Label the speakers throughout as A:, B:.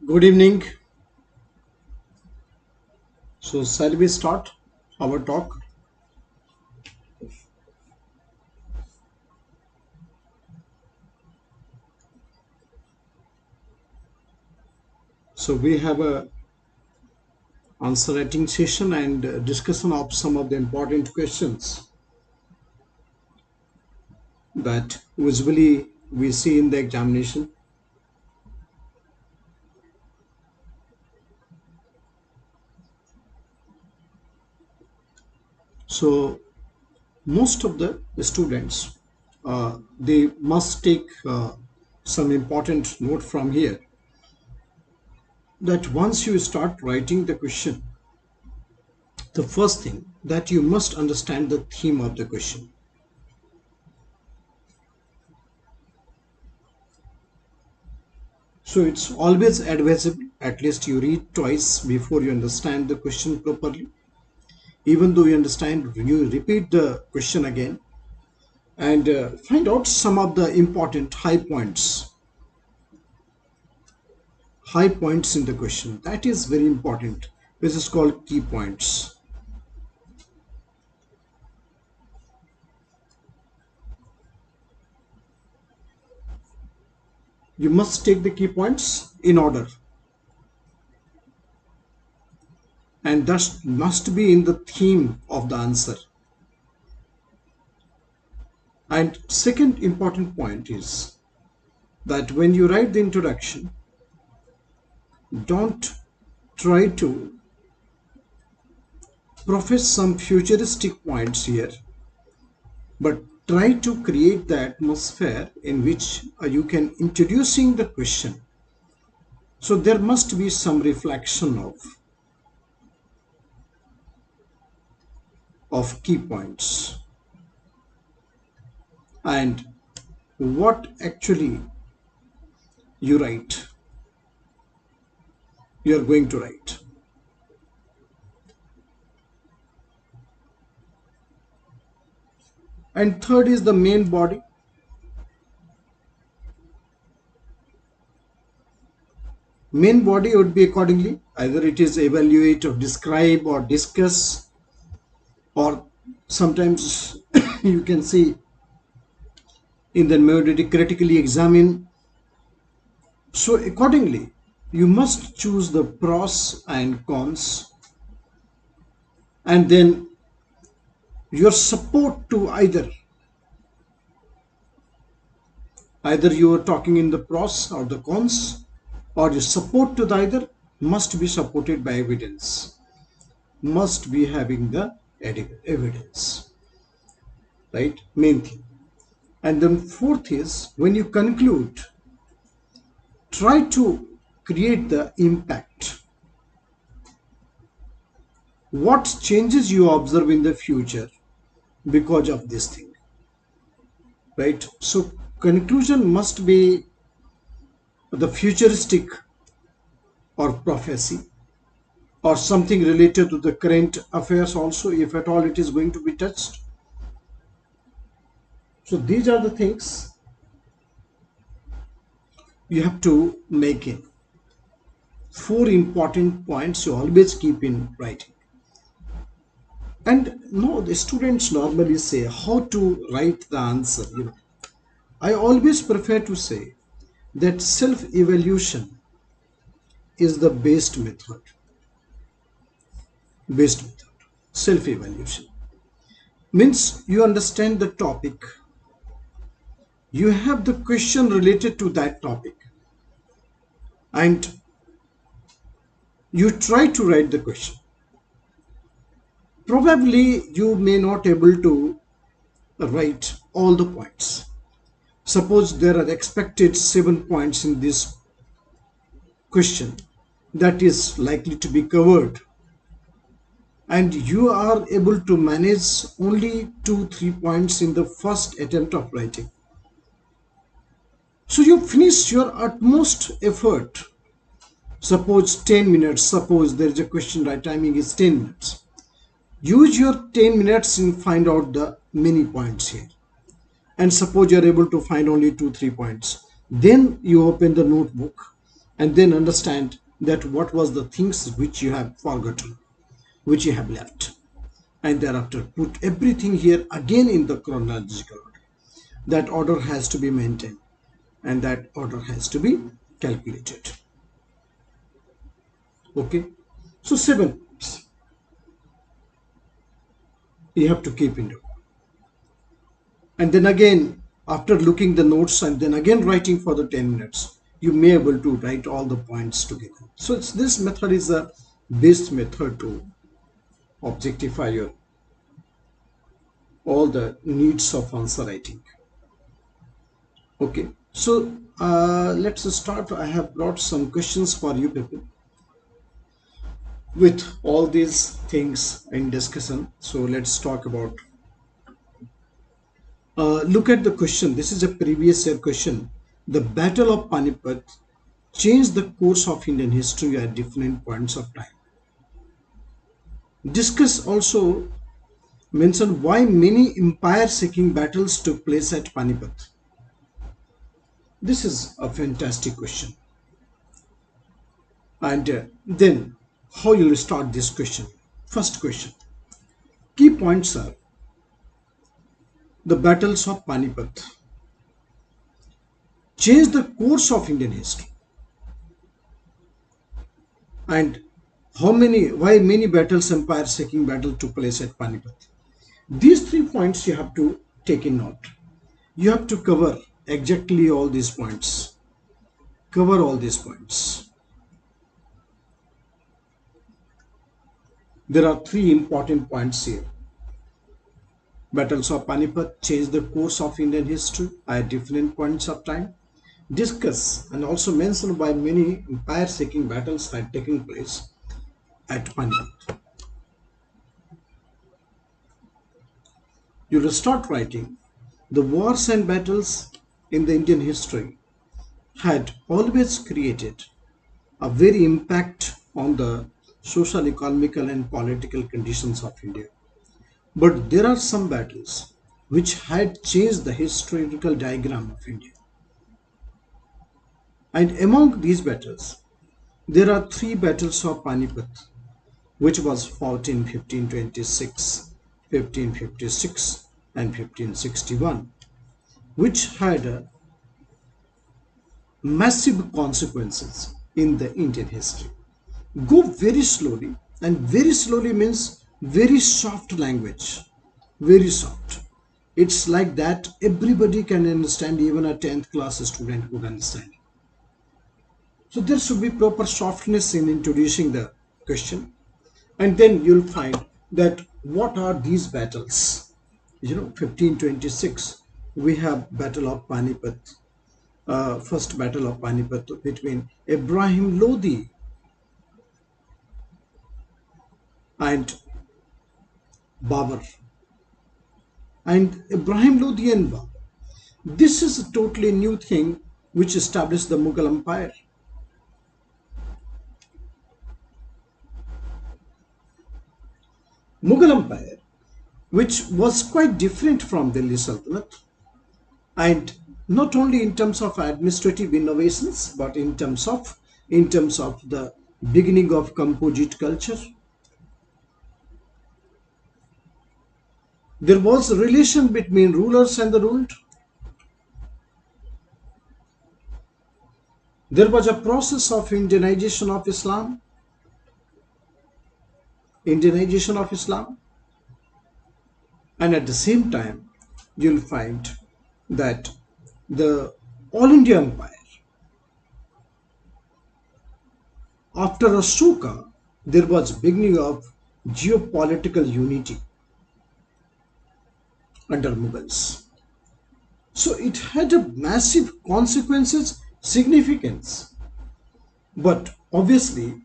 A: Good evening. So, shall we start our talk? So, we have a answer writing session and discussion of some of the important questions that usually we see in the examination. So, most of the students they must take some important note from here that once you start writing the question, the first thing that you must understand the theme of the question. So it's always advisable at least you read twice before you understand the question properly. Even though you understand, you repeat the question again and find out some of the important high points in the question. That is very important. This is called key points. You must take the key points in order, and that must be in the theme of the answer. And second important point is that when you write the introduction, don't try to profess some futuristic points here, but try to create the atmosphere in which you can introducing the question. So there must be some reflection of key points and what actually you are going to write. And third is the main body. Main body would be accordingly, either it is evaluate or describe or discuss, or sometimes you can see in the modality critically examine. So accordingly, you must choose the pros and cons, and then your support to either you are talking in the pros or the cons, or your support to the either must be supported by evidence, must be having the evidence, right? Main thing. And then fourth is when you conclude, try to create the impact. What changes you observe in the future because of this thing, right? So conclusion must be the futuristic or prophecy or something related to the current affairs also, if at all it is going to be touched. So these are the things you have to make in. Four important points you always keep in writing. And no, the students normally say how to write the answer. I always prefer to say that self-evaluation is the best method. Self-evaluation means you understand the topic, you have the question related to that topic, and you try to write the question. Probably you may not able to write all the points. Suppose there are expected 7 points in this question that is likely to be covered, and you are able to manage only 2-3 points in the first attempt of writing. So you finish your utmost effort. Suppose 10 minutes, suppose there is a question, right timing is 10 minutes. Use your 10 minutes and find out the many points here. And suppose you are able to find only 2-3 points. Then you open the notebook and then understand that what was the things which you have forgotten, which you have left, and thereafter put everything here again in the chronological order. That order has to be maintained, and that order has to be calculated. Okay, so 7 points you have to keep in mind. And then again, after looking the notes and then again writing for the 10 minutes, you may able to write all the points together. So this method is the best method to objectify your all the needs of answer writing. Okay, so let's start. I have brought some questions for you people with all these things in discussion. So let's talk about. Look at the question. This is a previous year question. The Battle of Panipat changed the course of Indian history at different points of time. Discuss also mention why many empire-seeking battles took place at Panipat. This is a fantastic question. And then how you will start this question. First question. Key points are the battles of Panipat changed the course of Indian history. And why many battles, empire-seeking battle took place at Panipat. These 3 points you have to take in note. You have to cover exactly all these points. Cover all these points. There are 3 important points here. Battles of Panipat changed the course of Indian history at different points of time. Discuss and also mention why many empire-seeking battles had taken place at Panipat. You will start writing. The wars and battles in the Indian history had always created a very impact on the social, economical and political conditions of India. But there are some battles which had changed the historical diagram of India. And among these battles, there are 3 battles of Panipat, which was fought in 1526, 1556 and 1561, which had massive consequences in the Indian history. Go very slowly, and very slowly means very soft language, very soft. It's like that everybody can understand, even a 10th class student could understand. So there should be proper softness in introducing the question, and then you'll find that what are these battles. 1526 we have Battle of Panipat, first Battle of Panipat between Ibrahim Lodi and Babur, and Ibrahim Lodi and Babur. This is a totally new thing which established the Mughal Empire. Mughal Empire, which was quite different from Delhi Sultanate, and not only in terms of administrative innovations, but in terms of the beginning of composite culture. There was a relation between rulers and the ruled. There was a process of Indianization of Islam. And at the same time, you'll find that the All India Empire, after Ashoka, there was beginning of geopolitical unity under Mughals. So it had a massive consequences, significance. But obviously,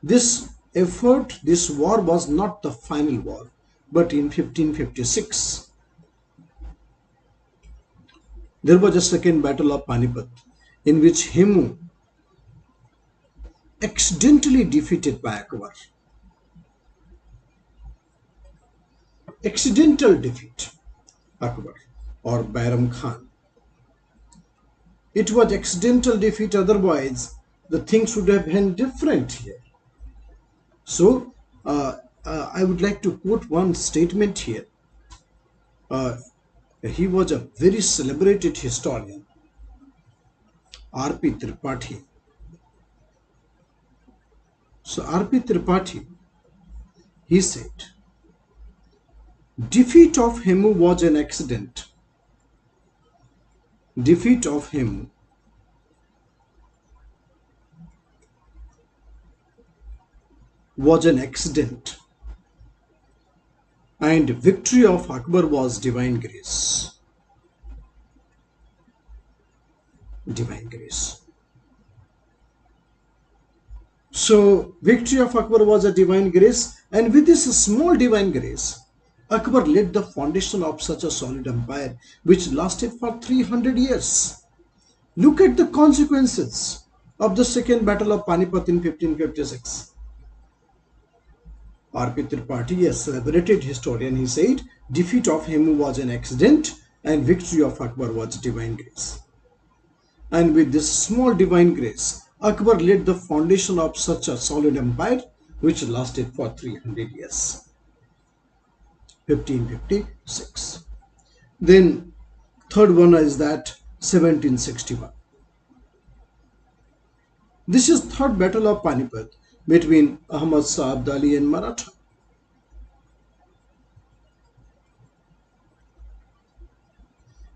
A: this effort, this war was not the final war. But in 1556, there was a second battle of Panipat, in which Himu accidentally defeated by Akbar. Accidental defeat, Akbar or Bairam Khan. It was accidental defeat, otherwise the things would have been different here. So I would like to quote one statement here. He was a very celebrated historian, R.P. Tripathi. So R.P. Tripathi, he said, defeat of Hemu was an accident. Defeat of Hemu was an accident, and victory of Akbar was divine grace. Divine grace. So victory of Akbar was a divine grace, and with this small divine grace, Akbar laid the foundation of such a solid empire which lasted for 300 years. Look at the consequences of the second battle of Panipat in 1556. R.P. Tripathi, a celebrated historian, he said, defeat of Hemu was an accident and victory of Akbar was divine grace. And with this small divine grace, Akbar laid the foundation of such a solid empire which lasted for 300 years. 1556. Then third one is that 1761. This is third battle of Panipat between Ahmad Shah Abdali and Maratha.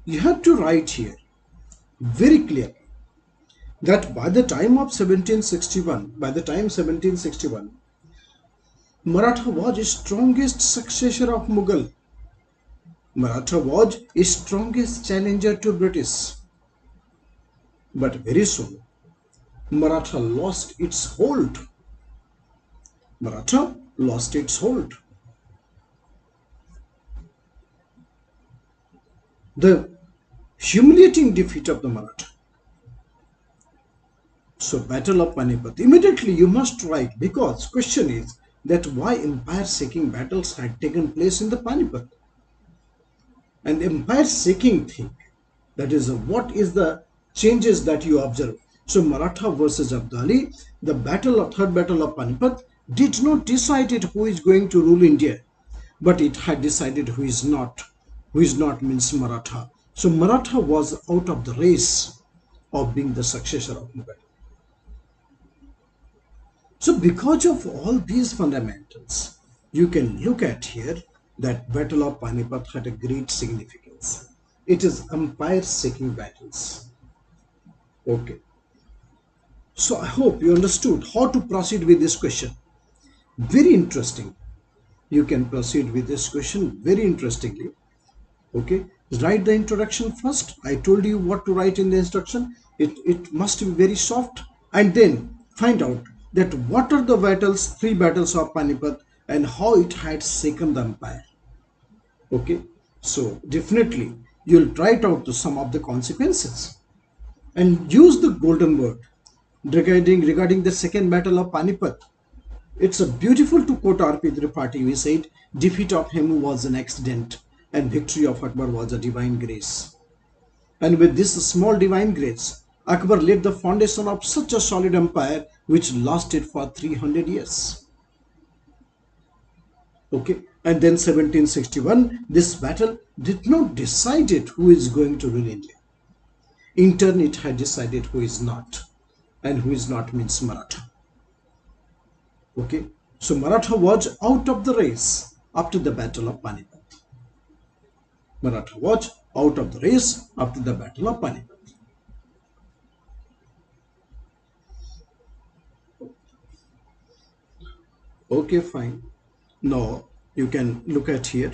A: You have to write here very clearly that by the time 1761, Maratha was the strongest successor of Mughal. Maratha was the strongest challenger to British. But very soon, Maratha lost its hold. Maratha lost its hold. The humiliating defeat of the Maratha. So Battle of Panipat. Immediately you must write, because question is that why empire-shaking battles had taken place in the Panipat. And empire-shaking thing, that is what is the changes that you observe. So Maratha versus Abdali, the third battle of Panipat did not decide who is going to rule India, but it had decided who is not. Who is not means Maratha. So Maratha was out of the race of being the successor of Mughal. So because of all these fundamentals, you can look at here that Battle of Panipat had a great significance. It is empire-shaking battles. Okay. So I hope you understood how to proceed with this question. Very interesting. You can proceed with this question very interestingly. Okay. Write the introduction first. I told you what to write in the instruction. It must be very soft. And then find out that what are the battles, three battles of Panipat, and how it had shaken the empire. Okay. So definitely you'll write out some of the consequences and use the golden word regarding the second battle of Panipat. It's a beautiful to quote R.P. Tripathi. We said, defeat of Hemu was an accident and victory of Akbar was a divine grace. And with this small divine grace, Akbar laid the foundation of such a solid empire which lasted for 300 years. Okay, and then 1761, this battle did not decide who is going to rule India. In turn, it had decided who is not, and who is not means Maratha. Okay, so Maratha was out of the race after the Battle of Panipat. Maratha was out of the race after the Battle of Panipat. Okay, fine. Now you can look at here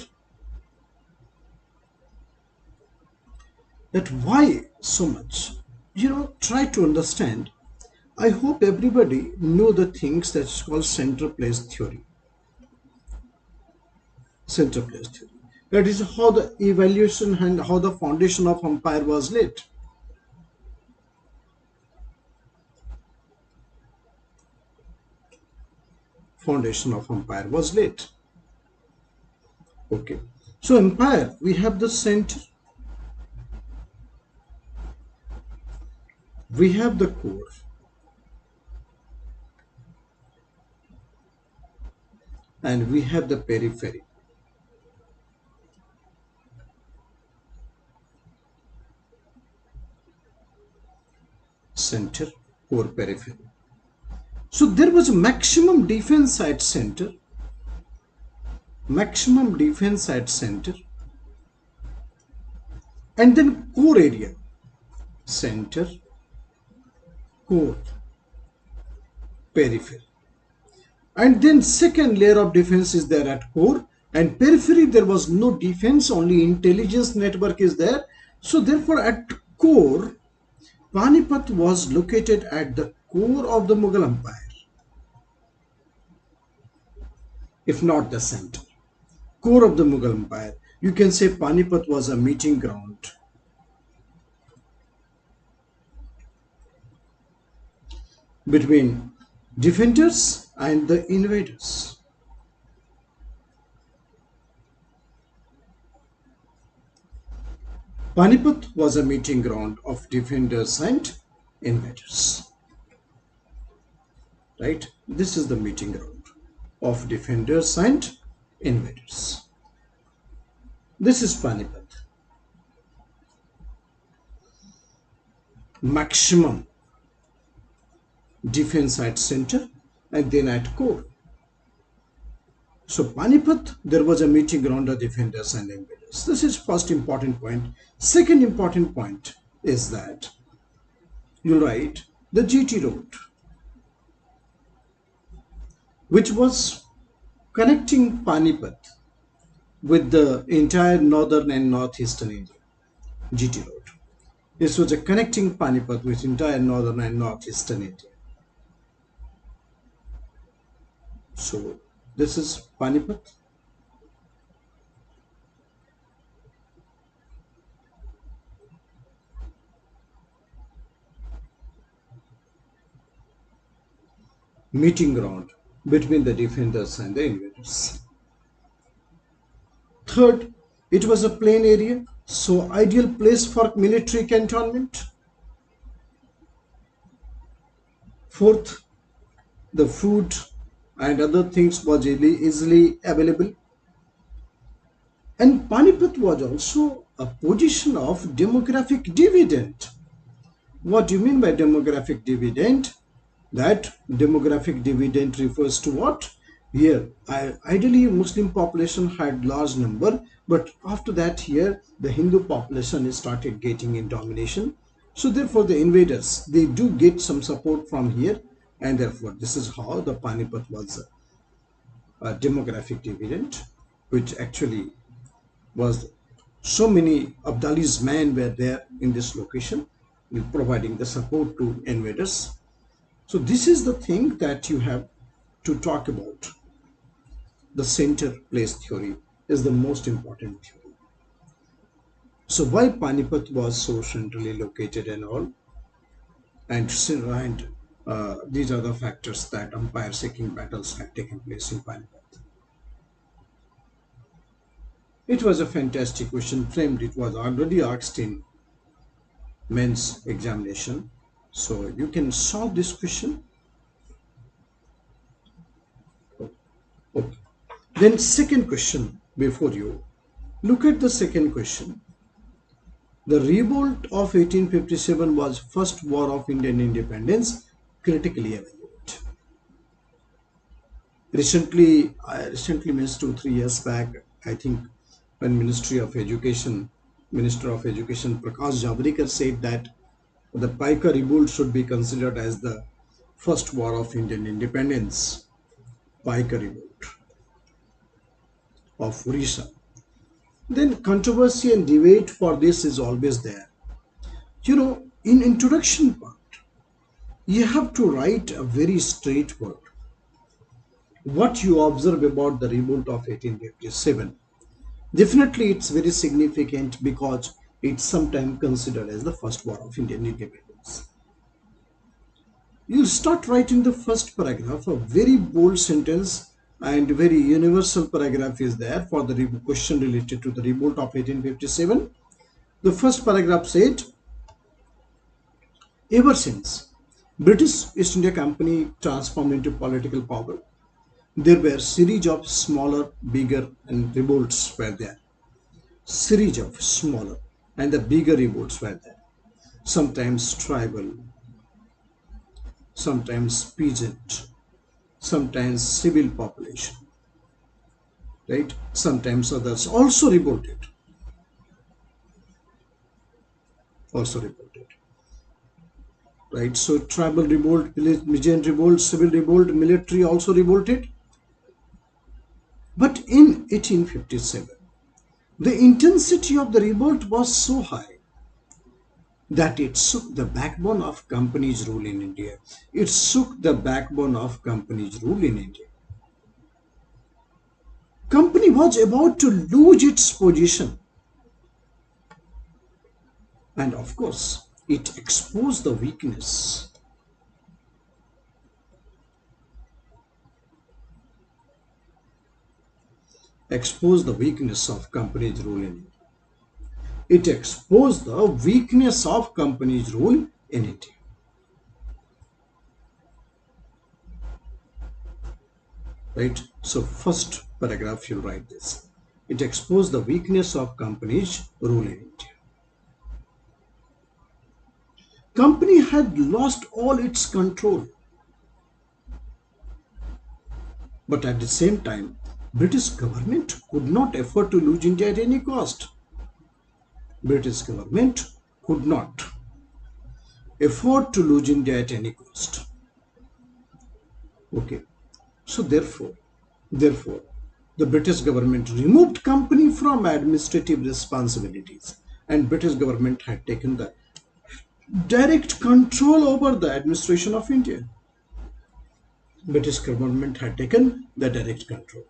A: that why so much. Try to understand. I hope everybody know the things that's called center place theory. Center place theory. That is how the evaluation and how the foundation of empire was laid. Foundation of empire was laid. Okay. So empire, we have the center, we have the core, and we have the periphery. Center, core, periphery. So there was a maximum defense at center, and then core area, center, core, periphery. And then second layer of defense is there at core, and periphery there was no defense, only intelligence network is there. So therefore at core, Panipat was located at the core of the Mughal Empire, if not the center. Core of the Mughal Empire. You can say Panipat was a meeting ground between defenders and the invaders. Panipat was a meeting ground of defenders and invaders. Right? This is the meeting ground of defenders and invaders. This is Panipat. Maximum defense at center and then at core. So Panipat, there was a meeting ground of defenders and invaders. This is first important point. Second important point is that you write the GT road, which was connecting Panipat with the entire northern and northeastern India. GT road. This was a connecting Panipat with entire northern and northeastern India. So this is Panipat. Meeting ground between the defenders and the invaders. Third, it was a plain area, so ideal place for military cantonment. Fourth, the food and other things was easily available. And Panipat was also a position of demographic dividend. What do you mean by demographic dividend? That demographic dividend refers to what? Here, ideally Muslim population had large number, but after that here the Hindu population started getting in domination. So therefore the invaders, they do get some support from here, and therefore this is how the Panipat was a demographic dividend, which actually was so many Abdali's men were there in this location, providing the support to invaders. So this is the thing that you have to talk about. The center place theory is the most important theory. So why Panipat was so centrally located and all, and these are the factors that empire-shaking battles had taken place in Panipat. It was a fantastic question framed. It was already asked in men's examination. So you can solve this question. Okay. Then second question before you. Look at the second question. The revolt of 1857 was first war of Indian independence, critically evaluate. Recently means 2-3 years back, I think, when Minister of Education Prakash Javadekar said that the Paika revolt should be considered as the first war of Indian independence. Paika revolt of Orissa. Then controversy and debate for this is always there. You know, in introduction part, you have to write a very straight word. What you observe about the revolt of 1857. Definitely it's very significant because it's sometimes considered as the first war of Indian independence. You'll start writing the first paragraph, a very bold sentence and very universal paragraph is there for the question related to the revolt of 1857. The first paragraph said, ever since British East India Company transformed into political power, There were series of smaller, bigger, and revolts were there. Series of smaller and the bigger revolts were there. Sometimes tribal, sometimes peasant, sometimes civil population, right? Sometimes others also revolted. Also revolted. Right? So tribal revolt, peasant revolt, civil revolt, military also revolted. But in 1857, the intensity of the revolt was so high that it shook the backbone of company's rule in India. It shook the backbone of company's rule in India. Company was about to lose its position. And of course, it exposed the weakness. Exposed the weakness of company's rule in India. It exposed the weakness of company's rule in India. Right? So first paragraph you'll write this. It exposed the weakness of company's rule in India. Company had lost all its control. But at the same time, British government could not afford to lose India at any cost. British government could not afford to lose India at any cost. Okay. So therefore, the British government removed company from administrative responsibilities, and British government had taken the direct control over the administration of India. British government had taken the direct control.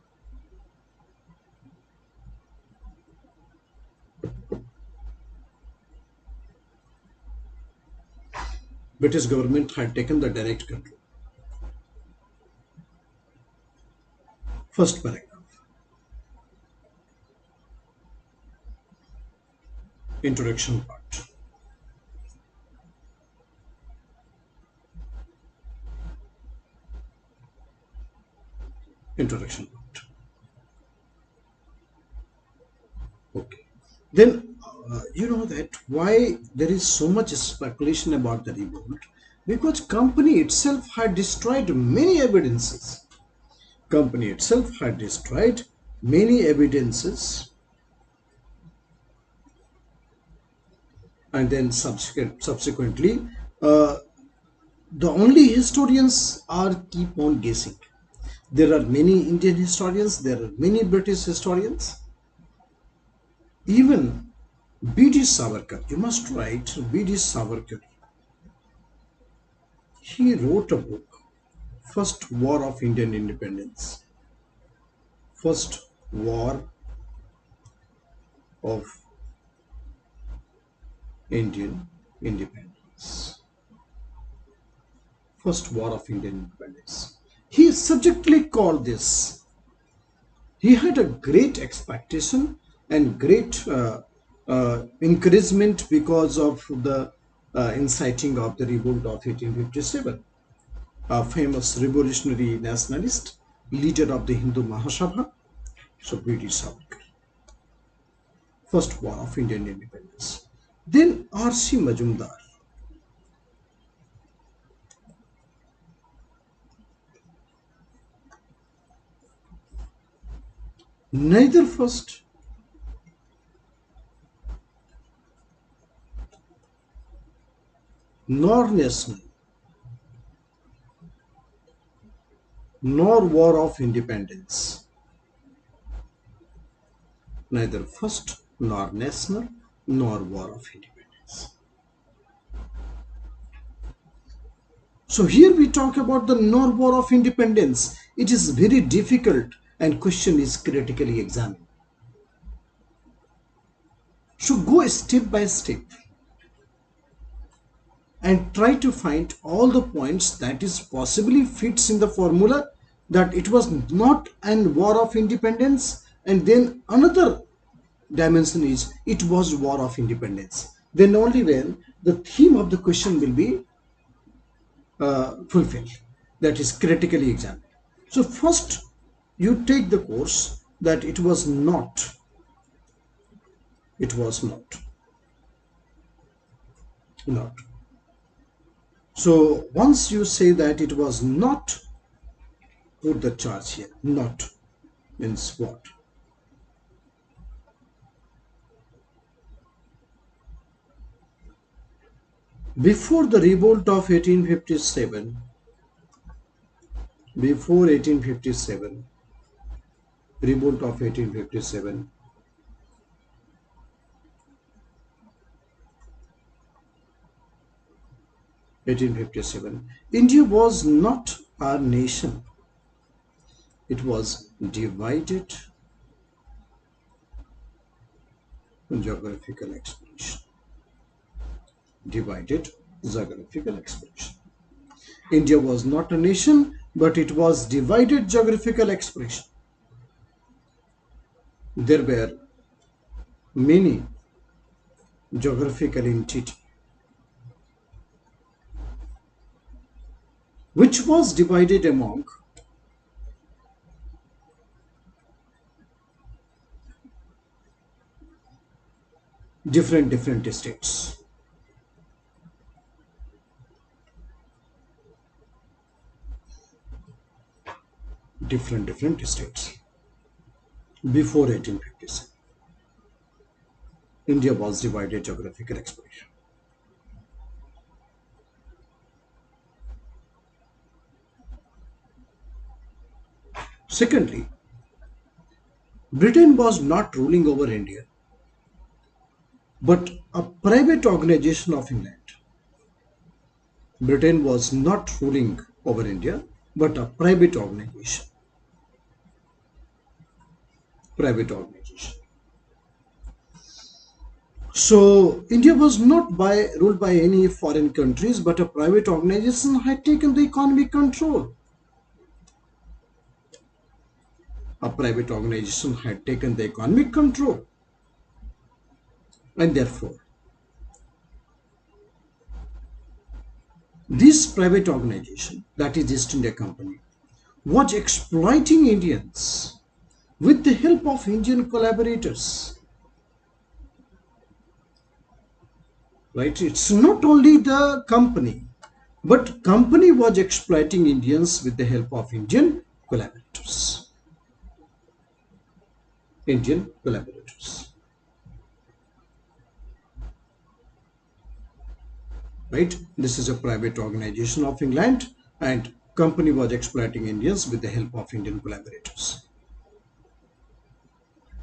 A: British government had taken the direct control. First paragraph. Introduction part. Introduction part. Okay. Then you know that why there is so much speculation about the revolt, because company itself had destroyed many evidences. Company itself had destroyed many evidences, and then subsequently the only historians are keep on guessing. There are many Indian historians, there are many British historians. Even B.D. Savarkar, you must write B.D. Savarkar. He wrote a book, First War of Indian Independence. First War of Indian Independence. First War of Indian Independence. He subjectively called this. He had a great expectation and great encouragement because of the inciting of the revolt of 1857. A famous revolutionary nationalist, leader of the Hindu Mahasabha, so B.D. Savarkar. First War of Indian Independence. Then R.C. Majumdar. Neither first nor national nor War of Independence. Neither first nor national nor War of Independence. So here we talk about the nor War of Independence. It is very difficult and question is critically examined. So go step by step and try to find all the points that is possibly fits in the formula that it was not an war of independence, and then another dimension is it was war of independence. Then only when the theme of the question will be fulfilled, that is critically examined. So first you take the course that it was not. It was not. Not. So once you say that it was not, put the charge here. Not means what? Before the revolt of 1857, before 1857, revolt of 1857, 1857, India was not a nation. It was divided. Geographical explanation. Divided geographical expression. India was not a nation, but it was divided geographical expression. There were many geographical entity which was divided among different states. Different states. Before 1857, India was divided geographical expression. Secondly, Britain was not ruling over India, but a private organization of England. Britain was not ruling over India, but a private organization. Private organization. So India was not ruled by any foreign countries, but a private organization had taken the economic control. A private organization had taken the economic control, and therefore this private organization, that is East India Company, was exploiting Indians with the help of Indian collaborators. Right? It's not only the company, but company was exploiting Indians with the help of Indian collaborators. Indian collaborators. Right? This is a private organization of England, and company was exploiting Indians with the help of Indian collaborators.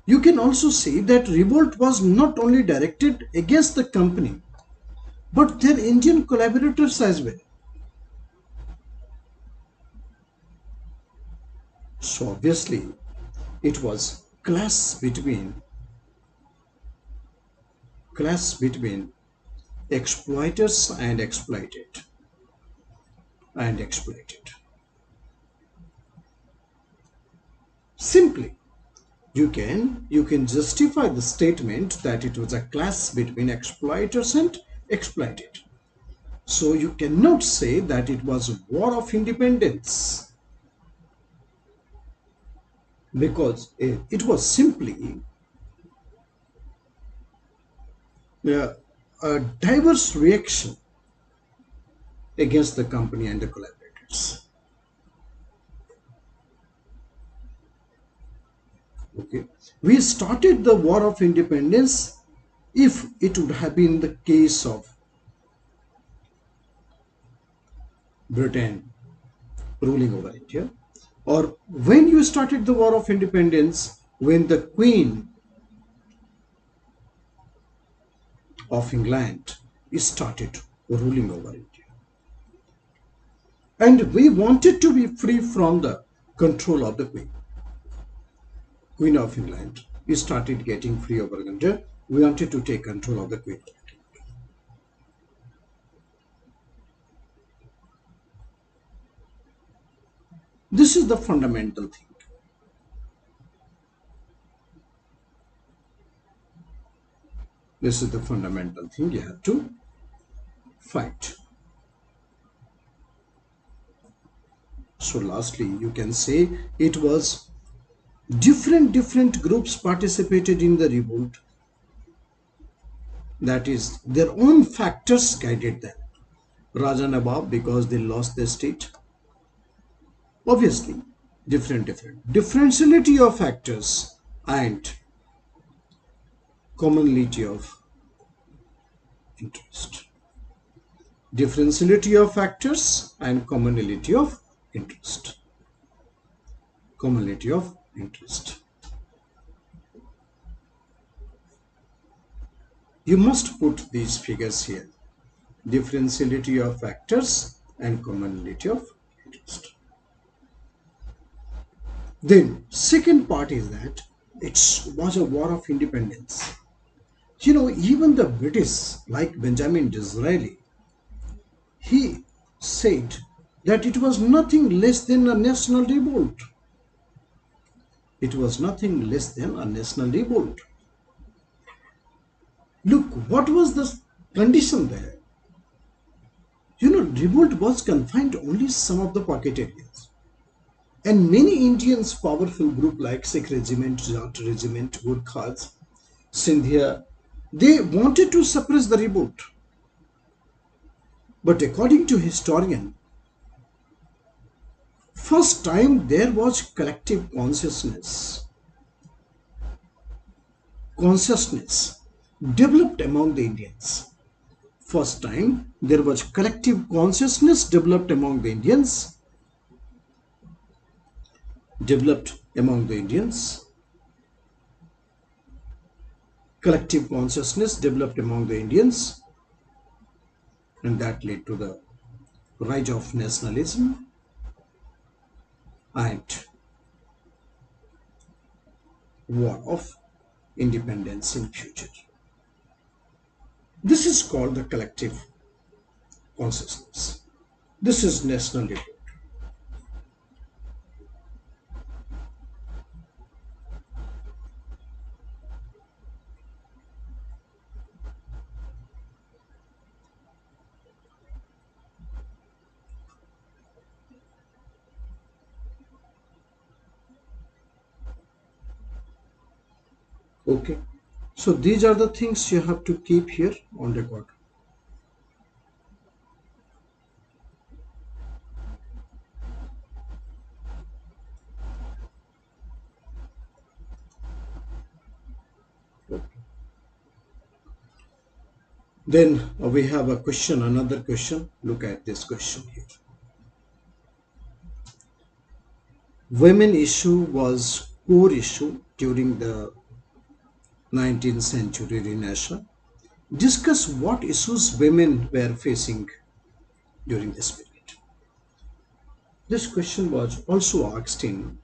A: You can also see that revolt was not only directed against the company, but their Indian collaborators as well. So obviously, it was clash between exploiters and exploited. Simply, you can justify the statement that it was a clash between exploiters and exploited. So you cannot say that it was a war of independence, because it was simply a diverse reaction against the company and the collaborators. Okay, we started the war of independence if it would have been the case of Britain ruling over India, or when you started the war of independence when the Queen of England started ruling over India, and we wanted to be free from the control of the Queen of England. We started getting free over India. We wanted to take control of the Queen. This is the fundamental thing. This is the fundamental thing you have to fight. So lastly, you can say it was Different groups participated in the revolt. That is, their own factors guided them. Raja Nawab, because they lost their state. Obviously, differentiality of factors and commonality of interest. Differentiality of factors and commonality of interest. Commonality of interest. You must put these figures here. Differentiality of factors and commonality of interest. Then second part is that it was a war of independence. Even the British, like Benjamin Disraeli, he said that it was nothing less than a national revolt. It was nothing less than a national revolt. Look, what was the condition there? Revolt was confined to only some of the pocket areas. And many Indians, powerful group like Sikh Regiment, Jat Regiment, Gurkhas, Sindhia, they wanted to suppress the revolt. But according to historian, first time there was collective consciousness developed among the Indians. First time there was collective consciousness developed among the Indians. Collective consciousness developed among the Indians, and that led to the rise of nationalism and war of independence in future. This is called the collective consciousness. This is national revolt. Okay, so these are the things you have to keep here on record. Then we have a question, another question. Look at this question here. Women issue was core issue during the 19th century Renaissance. Discuss what issues women were facing during this period. This question was also asked in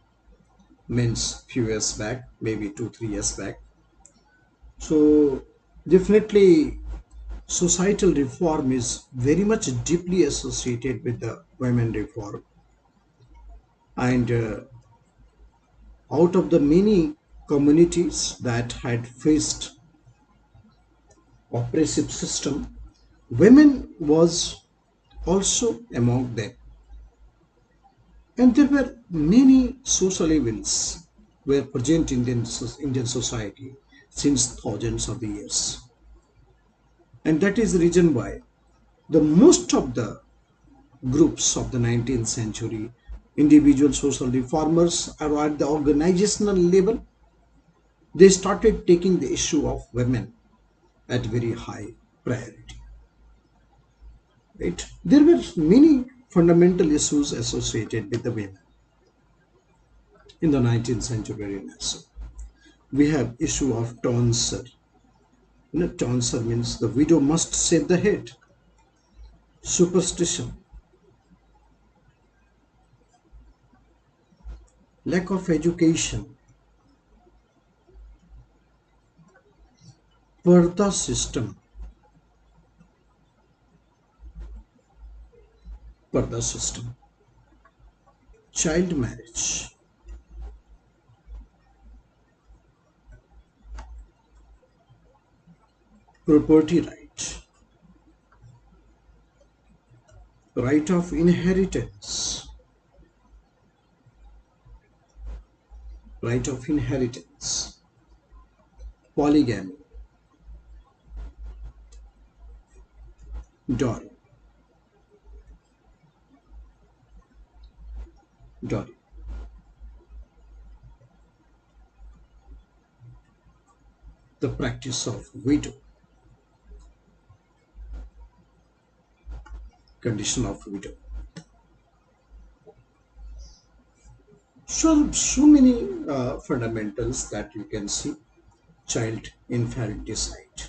A: men's few years back, maybe 2-3 years back. So definitely societal reform is very much deeply associated with the women reform, and out of the many communities that had faced oppressive system, women was also among them, and there were many social evils were present in Indian society since thousands of years, and that is the reason why the most of the groups of the 19th century, individual social reformers, are at the organizational level, they started taking the issue of women at very high priority. Right? There were many fundamental issues associated with the women in the 19th century Renaissance. We have issue of tonsure. Tonsure means the widow must shave the head. Superstition, lack of education, Parda system, child marriage, property right of inheritance, right of inheritance, polygamy, dowry, dowry, the practice of widow, condition of widow. So many fundamentals that you can see. Child infanticide,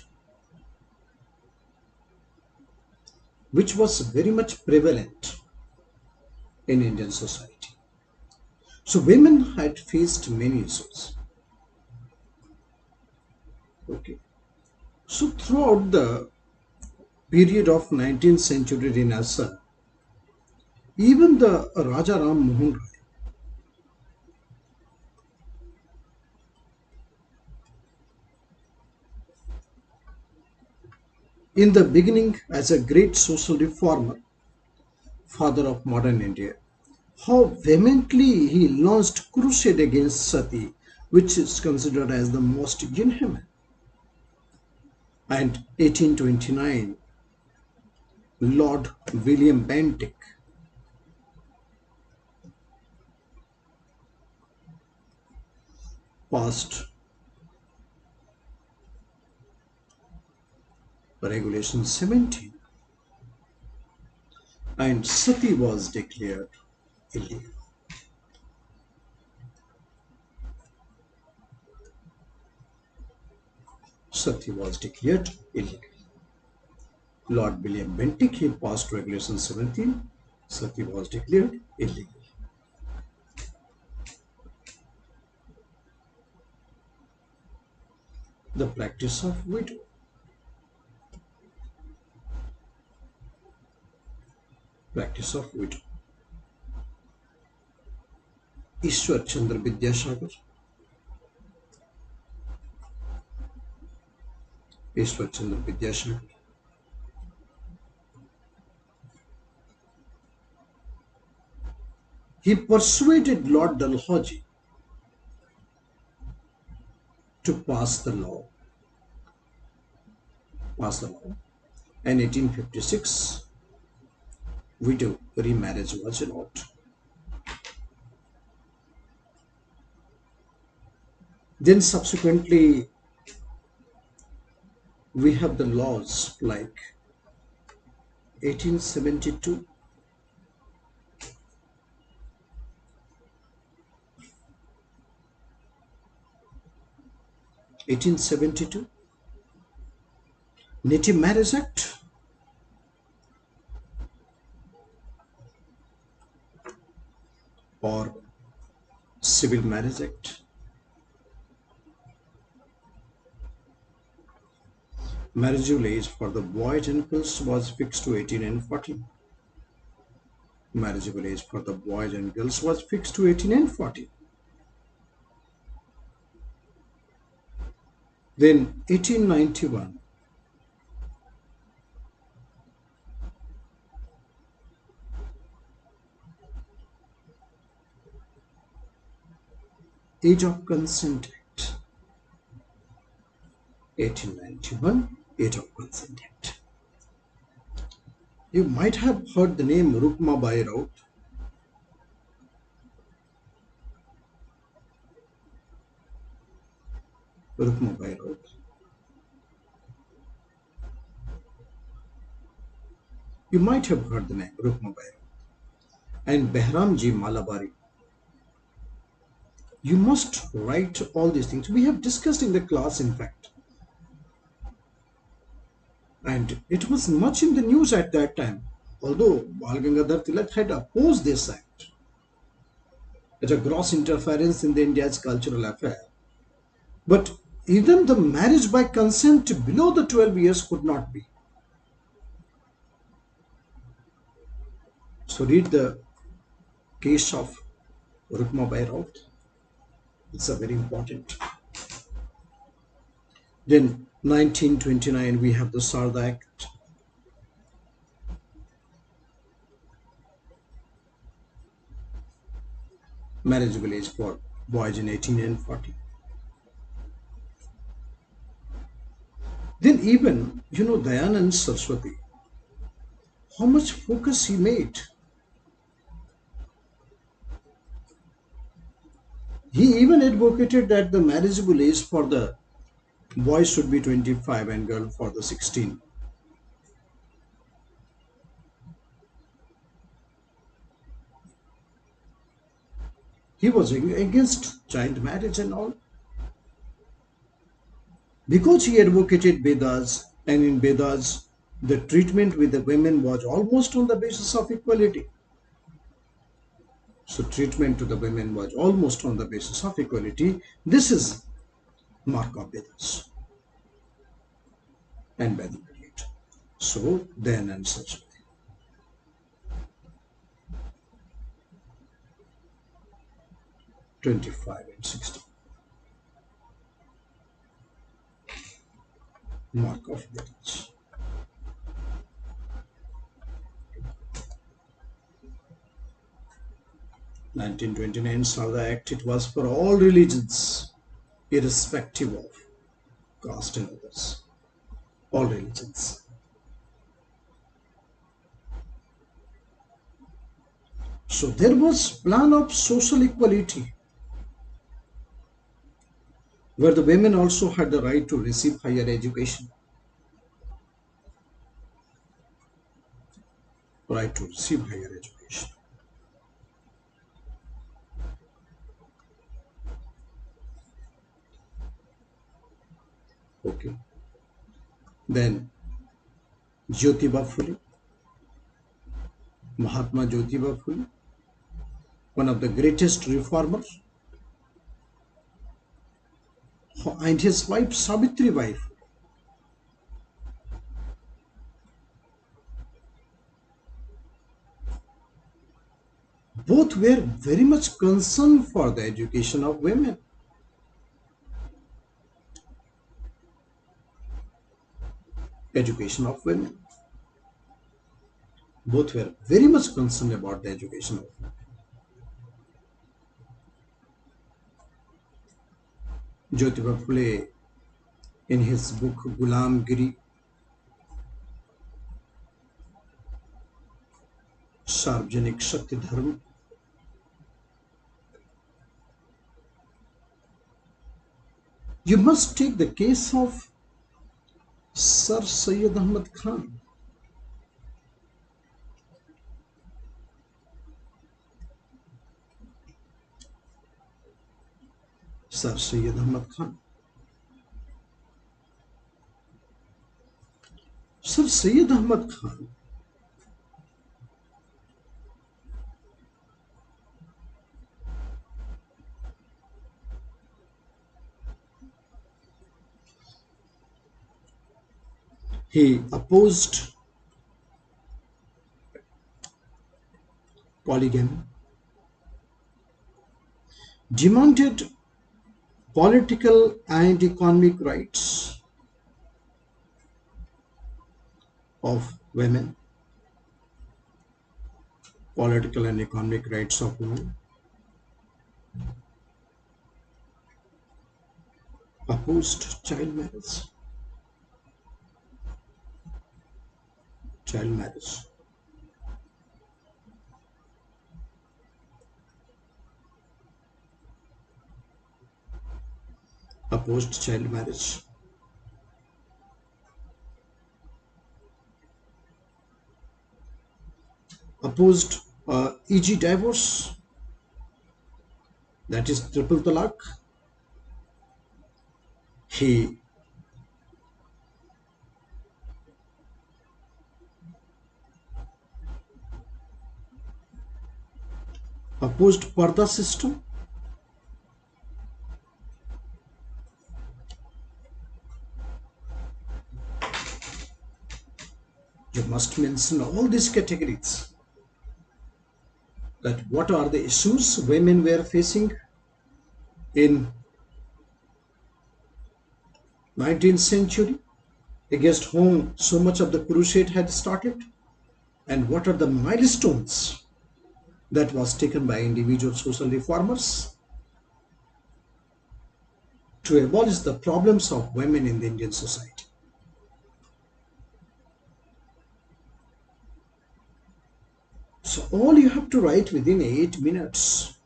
A: which was very much prevalent in Indian society. So women had faced many issues. Okay. So throughout the period of 19th century Renaissance, even the Raja Ram Mohan Rai, in the beginning as a great social reformer, father of modern India, how vehemently he launched crusade against sati, which is considered as the most inhuman. And 1829, Lord William Bentinck passed Regulation 17 and sati was declared illegal. Sati was declared illegal. Lord William Bentinck he passed Regulation 17. Sati was declared illegal. The practice of widow. Practice of widow. Ishwar Chandra Vidyasagar. Ishwar Chandra Vidyasagar. He persuaded Lord Dalhousie to pass the law. And 1856, widow remarriage was allowed. Then subsequently, we have the laws like 1872, 1872, Native Marriage Act, or Civil Marriage Act. Marriageable age for the boys and girls was fixed to 18 and 14. Marriageable age for the boys and girls was fixed to 18 and 14. Then 1891, Age of Consent Act. 1891, Age of Consent Act. You might have heard the name Rukma Bai Raut. Rukma Bai Raut. You might have heard the name Rukma Bai Raut. And Behram Ji Malabari. You must write all these things. We have discussed in the class, in fact. And it was much in the news at that time. Although Bal Gangadhar Tilak had opposed this act, it's a gross interference in the India's cultural affair. But even the marriage by consent below the 12 years could not be. So read the case of Rukma Bai Raut. It's a very important. Then 1929 we have the Sarda Act. Marriageable age for boys in 18 and 40. Then even, Dayanand Saraswati, how much focus he made. He even advocated that the marriageable age for the boys should be 25 and girl for the 16. He was against child marriage and all. Because he advocated Vedas, and in Vedas, the treatment with the women was almost on the basis of equality. So treatment to the women was almost on the basis of equality. This is mark of Vedas and Vedic period. So then and such. 25 and 60. Mark of Vedas. (1929) saw the act. It was for all religions, irrespective of caste and others. All religions. So there was plan of social equality, where the women also had the right to receive higher education. Right to receive higher education. Okay. Then Jyotiba Phule, Mahatma Jyotiba Phule, one of the greatest reformers, and his wife Savitri Bai Phule. Both were very much concerned for the education of women. Education of women. Both were very much concerned about the education of women. Jyotiba Phule, in his book Gulamgiri, Sarvajanik Shakti Dharma, you must take the case of Sir Syed Ahmad Khan. Sir Syed Ahmad Khan. Sir Syed Ahmad Khan he opposed polygamy, demanded political and economic rights of women, political and economic rights of women, opposed child marriage, opposed child marriage, opposed EG divorce, that is triple talaq. He opposed Parda system. You must mention all these categories, that what are the issues women were facing in 19th century, against whom so much of the crusade had started, and what are the milestones that was taken by individual social reformers. to abolish the problems of women in the Indian society. So all you have to write within 8 minutes.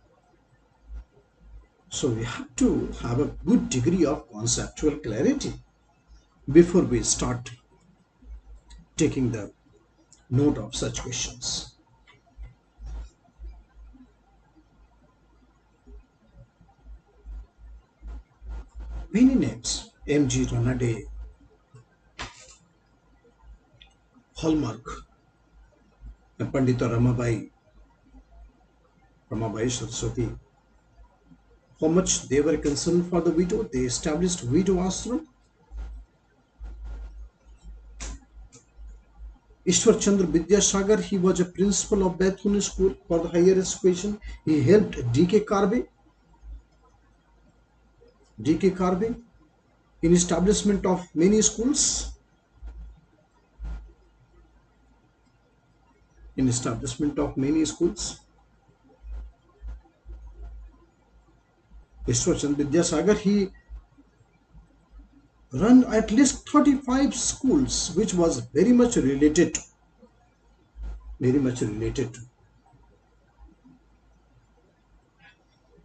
A: So we have to have a good degree of conceptual clarity before we start taking the note of such questions. Many names: M.G. Ranade, Hallmark, Pandita Ramabai Saraswati. How much they were concerned for the widow, they established widow ashram. Ishwar Chandra Vidyasagar, he was a principal of Bethune School for the higher education. He helped D.K. Karve in establishment of many schools. Ishwar Chandra Vidyasagar, he run at least 35 schools, which was very much related to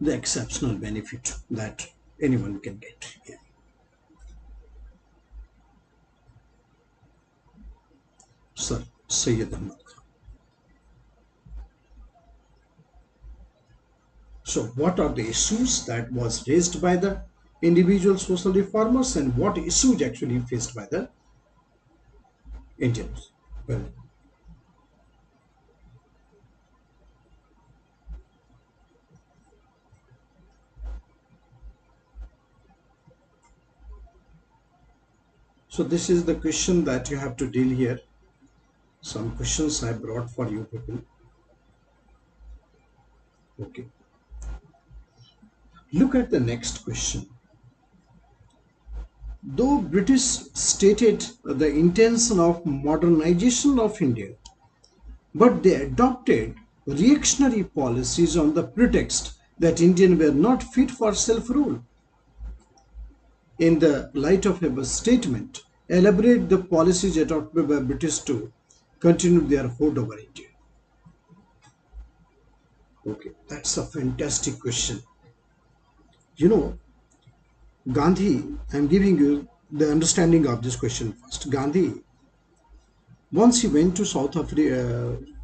A: the exceptional benefit that anyone can get here. Sir Sayyid Ahmad Khan. So what are the issues that was raised by the individual social reformers, and what issues actually faced by the Indians? Well, so this is the question that you have to deal here. Some questions I brought for you people. Okay. Look at the next question. Though British stated the intention of modernization of India, but they adopted reactionary policies on the pretext that Indians were not fit for self-rule. In the light of a statement, elaborate the policies adopted by British to continue their hold over India. Okay, that's a fantastic question. You know, Gandhi, I'm giving you the understanding of this question first. Gandhi, once he went to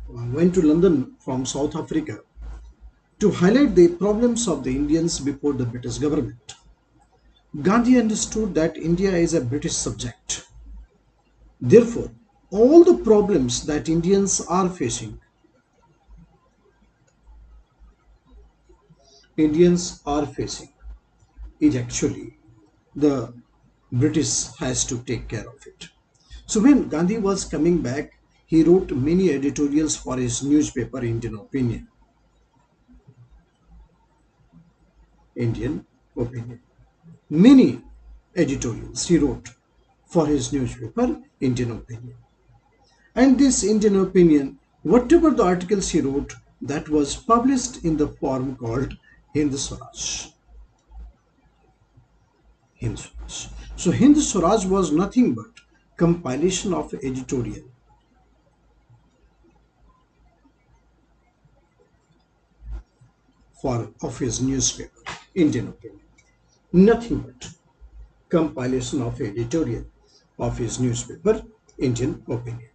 A: went to London from South Africa to highlight the problems of the Indians before the British government. Gandhi understood that India is a British subject. Therefore, all the problems that Indians are facing, is actually the British has to take care of it. So when Gandhi was coming back, he wrote many editorials for his newspaper Indian Opinion. Many editorials he wrote for his newspaper Indian Opinion. And this Indian Opinion, whatever the articles he wrote, that was published in the form called Hind Swaraj. So Hind Swaraj was nothing but compilation of editorial of his newspaper Indian Opinion. Nothing but compilation of editorial of his newspaper Indian Opinion.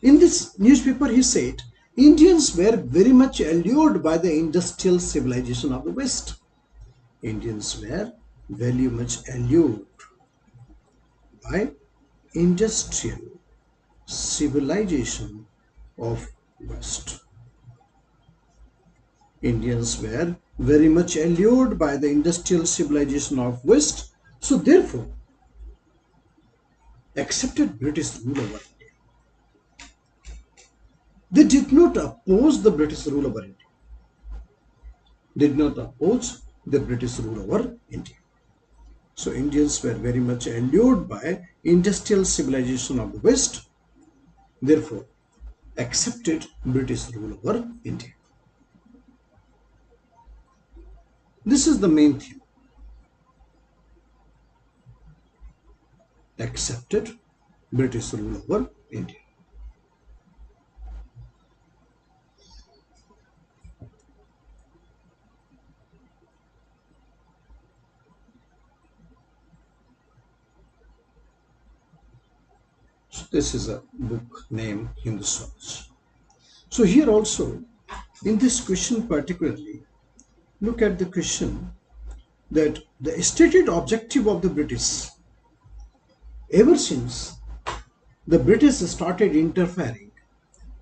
A: In this newspaper he said Indians were very much allured by the industrial civilization of the West. Indians were very much allured by industrial civilization of West. Indians were very much allured by the industrial civilization of West, so therefore accepted British rule over India. They did not oppose the British rule over India. So Indians were very much allured by industrial civilization of the West, therefore accepted British rule over India. This is the main theme. Accepted British rule over India. So this is a book named Hindustans. So here also, in this question particularly, look at the question that the stated objective of the British, ever since the British started interfering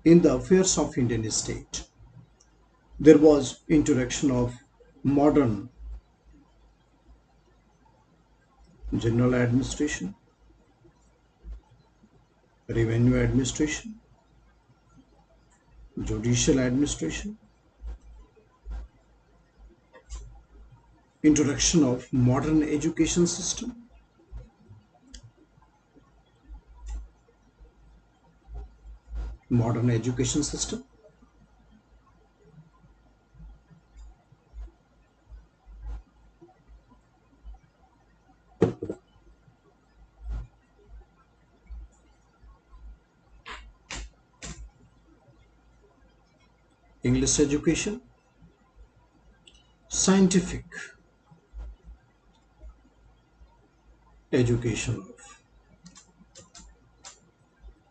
A: in the affairs of Indian state, there was introduction of modern general administration, revenue administration, judicial administration, introduction of modern education system, modern education system, English education, scientific education of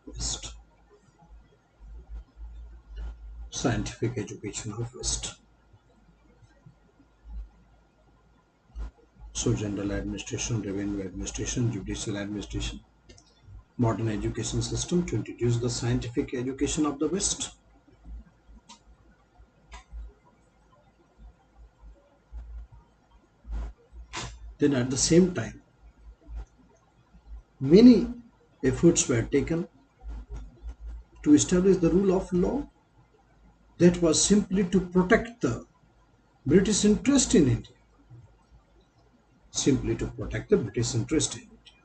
A: West, scientific education of West. So general administration, revenue administration, judicial administration, modern education system to introduce the scientific education of the West. Then at the same time, many efforts were taken to establish the rule of law that was simply to protect the British interest in India. Simply to protect the British interest in India.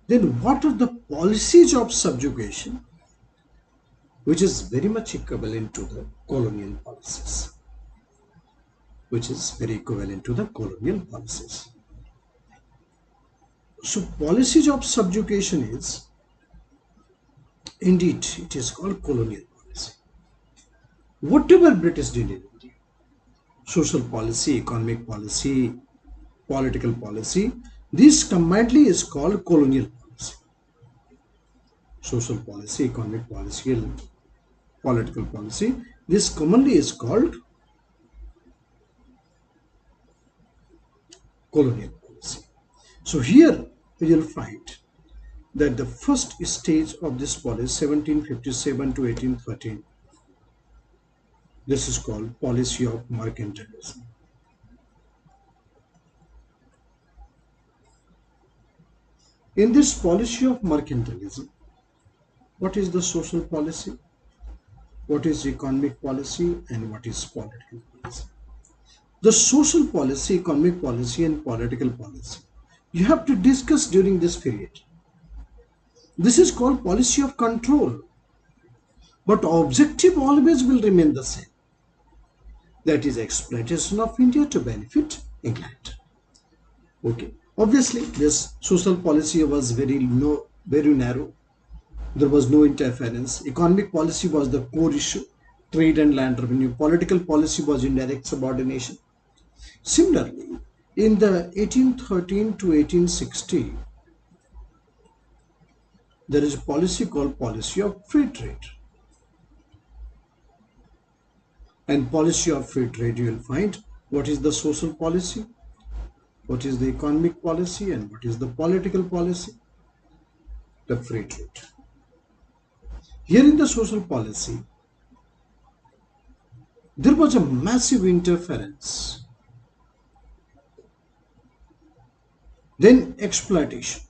A: Then what are the policies of subjugation, which is very much equivalent to the colonial policies? Which is very equivalent to the colonial policies. So policies of subjugation is, indeed, it is called colonial policy. Whatever British did in India, social policy, economic policy, political policy, this combinedly is called colonial policy. Social policy, economic policy, and political policy, this commonly is called colonial policy. So here you will find that the first stage of this policy, 1757 to 1813, this is called policy of mercantilism. In this policy of mercantilism, what is the social policy, what is economic policy, and what is political policy? The social policy, economic policy, and political policy you have to discuss during this period. This is called policy of control, but objective always will remain the same. That is exploitation of India to benefit England. Okay. Obviously, this social policy was very narrow. There was no interference. Economic policy was the core issue, trade and land revenue. Political policy was indirect subordination. Similarly, in the 1813 to 1860, there is a policy called policy of free trade. And policy of free trade, you will find what is the social policy, what is the economic policy, and what is the political policy? The free trade. Here in the social policy, there was a massive interference. Then exploitation.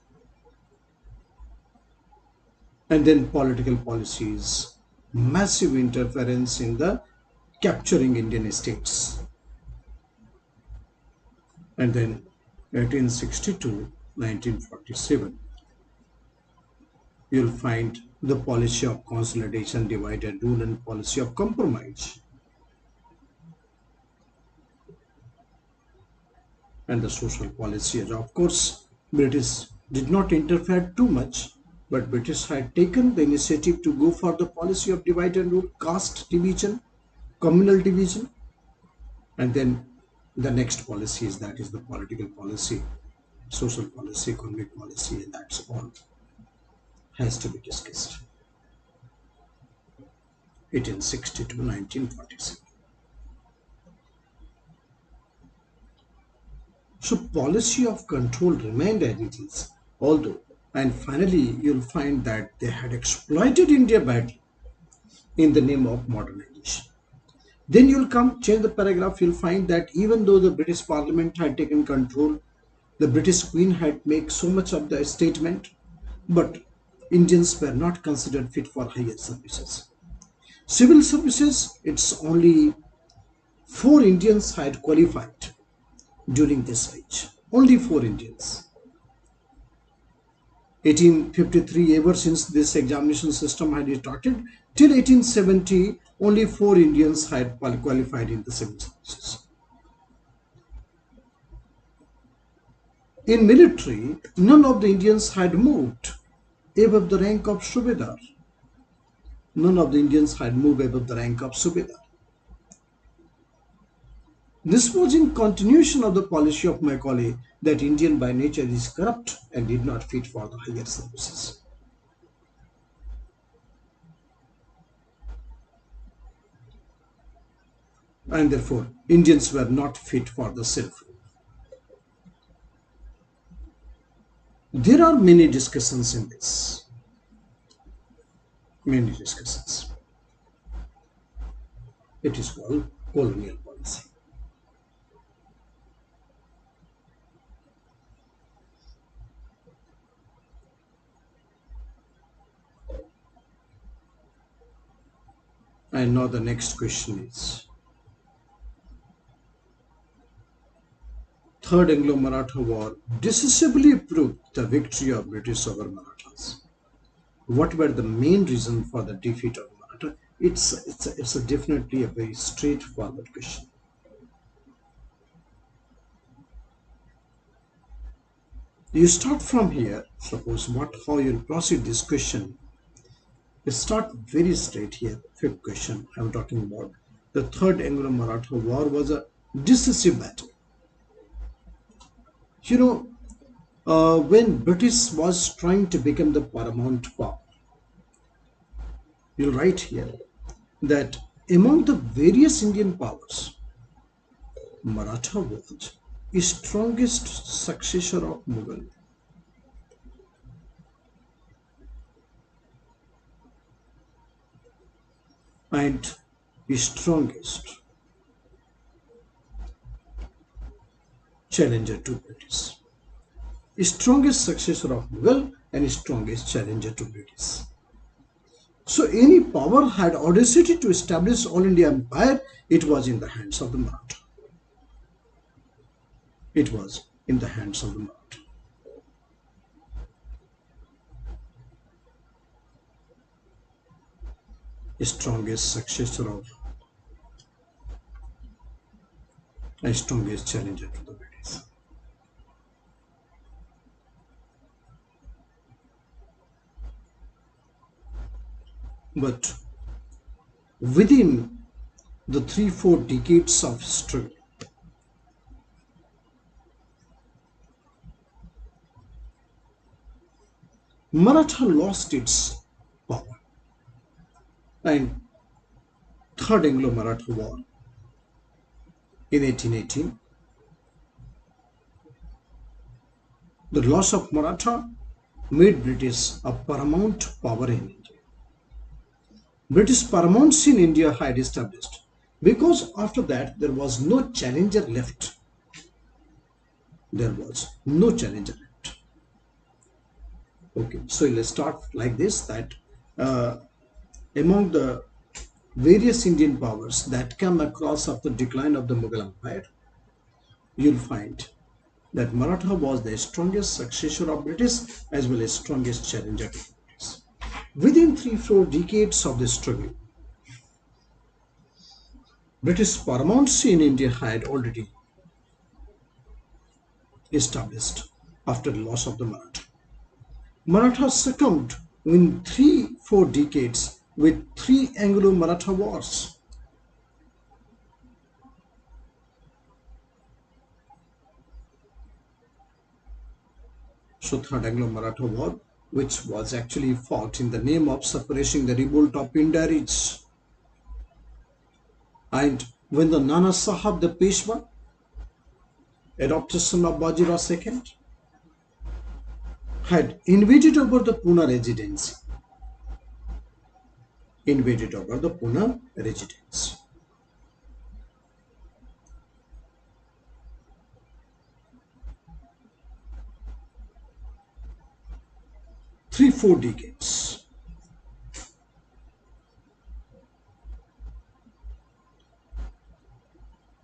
A: And then political policies, massive interference in the capturing Indian states. And then 1862, 1947, you'll find the policy of consolidation, divide and rule, and policy of compromise. and the social policies. Of course, British did not interfere too much, but British had taken the initiative to go for the policy of divide and rule, caste division, communal division, and then the next policy is that is the political policy, social policy, economic policy, and that's all has to be discussed. 1860 to 1947. So policy of control remained as it is, although, and finally you'll find that they had exploited India badly in the name of modernization. Then you'll come, change the paragraph, you'll find that even though the British Parliament had taken control, the British Queen had made so much of the statement, but Indians were not considered fit for higher services. Civil services, it's only 4 Indians had qualified during this age. Only 4 Indians. 1853, ever since this examination system had started, till 1870, only 4 Indians had qualified in the civil services. In military, none of the Indians had moved above the rank of Subedar. None of the Indians had moved above the rank of Subedar. This was in continuation of the policy of Macaulay that Indian by nature is corrupt and did not fit for the higher services. And therefore, Indians were not fit for the self-rule. There are many discussions in this. Many discussions. It is called colonial policy. And now the next question is, Third Anglo-Maratha War decisively proved the victory of British over Marathas. What were the main reasons for the defeat of Maratha? It's definitely a very straightforward question. You start from here. Suppose how you'll proceed this question. You start very straight here. Fifth question I'm talking about. The Third Anglo-Maratha War was a decisive battle. You know, when British was trying to become the paramount power, you'll write here that among the various Indian powers, Maratha was the strongest successor of Mughal. And the strongest challenger to British. Strongest successor of Mughal and strongest challenger to British. So any power had audacity to establish All India Empire, it was in the hands of the Maratha. It was in the hands of the Maratha. Strongest successor of and strongest challenger to the British. But within the 3-4 decades of struggle, Maratha lost its power, and Third Anglo-Maratha War in 1818, the loss of Maratha made British a paramount power in India. British paramountcy in India had established, because after that there was no challenger left. There was no challenger left. Okay, so let's start like this, that among the various Indian powers that come across after the decline of the Mughal Empire, you'll find that Maratha was the strongest successor of British as well as strongest challenger to British. Within 3-4 decades of the struggle, British paramountcy in India had already established after the loss of the Maratha. Marathas succumbed in 3-4 decades with 3 Anglo-Maratha wars. So Third Anglo-Maratha War, which was actually fought in the name of suppressing the revolt of Pindaris. And when the Nana Sahab, the Peshwa, adopted son of Bajirao II, had invaded over the Pune residency. 3-4 decades.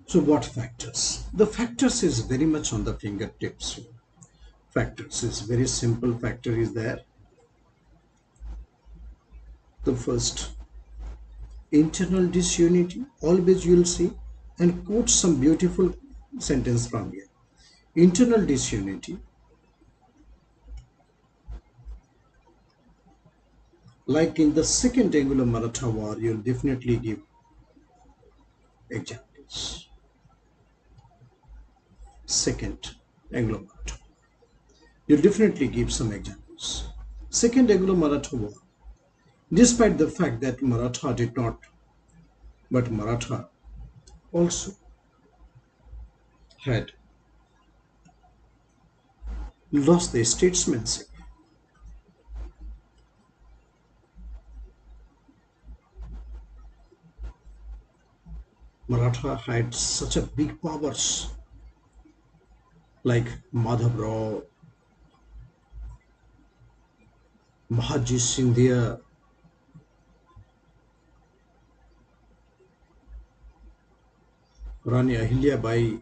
A: So what factors? The factors is very much on the fingertips. Factors is very simple. Factor is there. The first, internal disunity. Always you will see, and quote some beautiful sentence from here. Internal disunity, like in the Second Anglo-Maratha War, you'll definitely give examples. Second Anglo-Maratha, you'll definitely give some examples. Second Anglo-Maratha War, despite the fact that Maratha did not, but Maratha also had lost their statesmanship. Maratha had such a big powers like Madhav Rao, Mahaji Sindhia, Rani Ahilya Bai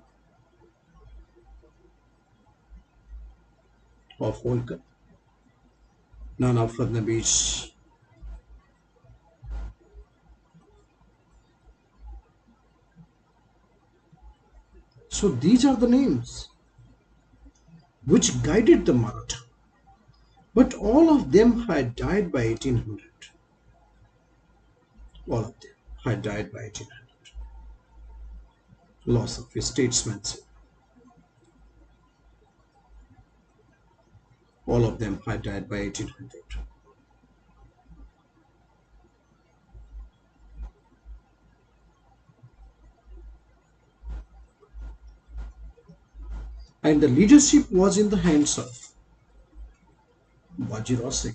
A: of Holkar, Nana Fadnavis. So these are the names which guided the Maratha. But all of them had died by 1800. All of them had died by 1800. Loss of statesmanship. All of them had died by 1800. And the leadership was in the hands of Bajirao II,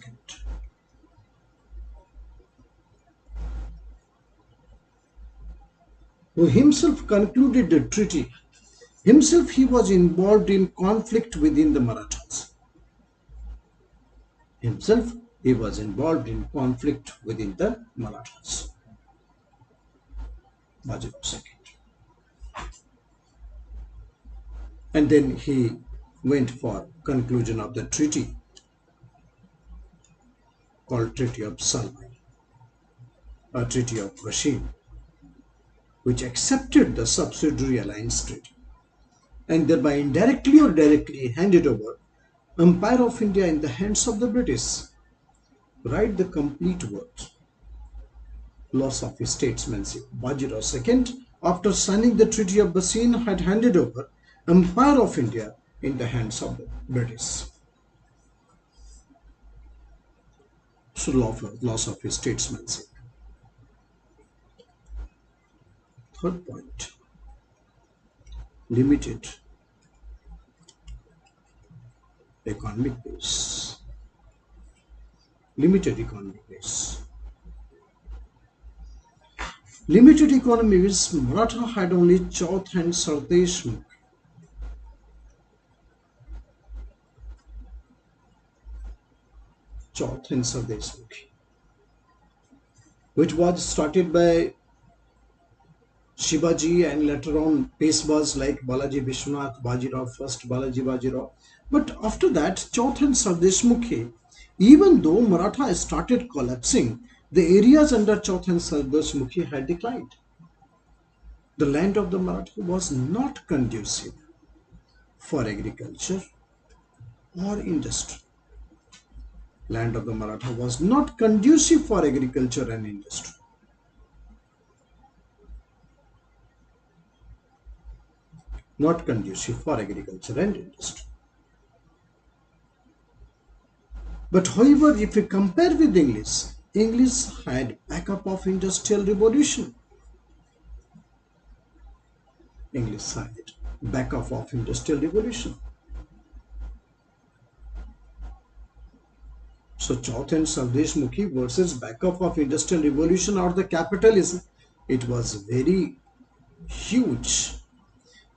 A: who himself concluded the treaty. Himself, he was involved in conflict within the Marathas. Himself, he was involved in conflict within the Marathas. Bajirao II. And then he went for conclusion of the treaty called Treaty of Salbai, a treaty of Rashid, which accepted the subsidiary alliance treaty and thereby indirectly or directly handed over Empire of India in the hands of the British. Write the complete words. Loss of his statesmanship. Bajirao II, after signing the Treaty of Bassein, had handed over Empire of India in the hands of the British. So loss of his statesmanship. Third point, limited economic base. Limited economic base. Limited economy means Maratha had only Chauth and Sardesh Mukhi. Chauth and Sardesh Mukhi, which was started by Shivaji and later on Peshwas like Balaji Vishwanath Bajirao, first Bajirao. But after that, Chauth and Sardesh Mukhi, even though Maratha started collapsing, the areas under Chauth and Sardesh Mukhi had declined. The land of the Maratha was not conducive for agriculture or industry. Land of the Maratha was not conducive for agriculture and industry. Not conducive for agriculture and industry. But however, if we compare with English, English had backup of industrial revolution. English had backup of industrial revolution. So Chauth and Sardesh Mukhi versus backup of industrial revolution or the capitalism, it was very huge,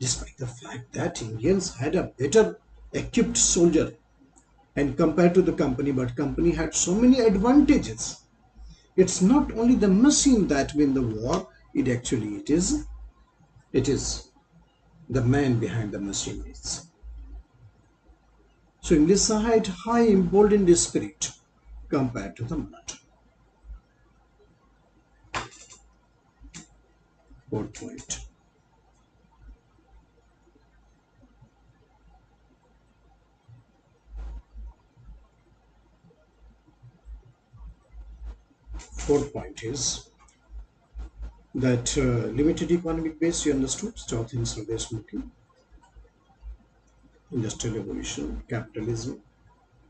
A: despite the fact that Indians had a better equipped soldier and compared to the company, but company had so many advantages. It's not only the machine that win the war, it is the man behind the machine is. So English had high emboldened spirit compared to the Maratha. Fourth point. Fourth point is that limited economic base, you understood, South and Southeast looking, industrial revolution, capitalism,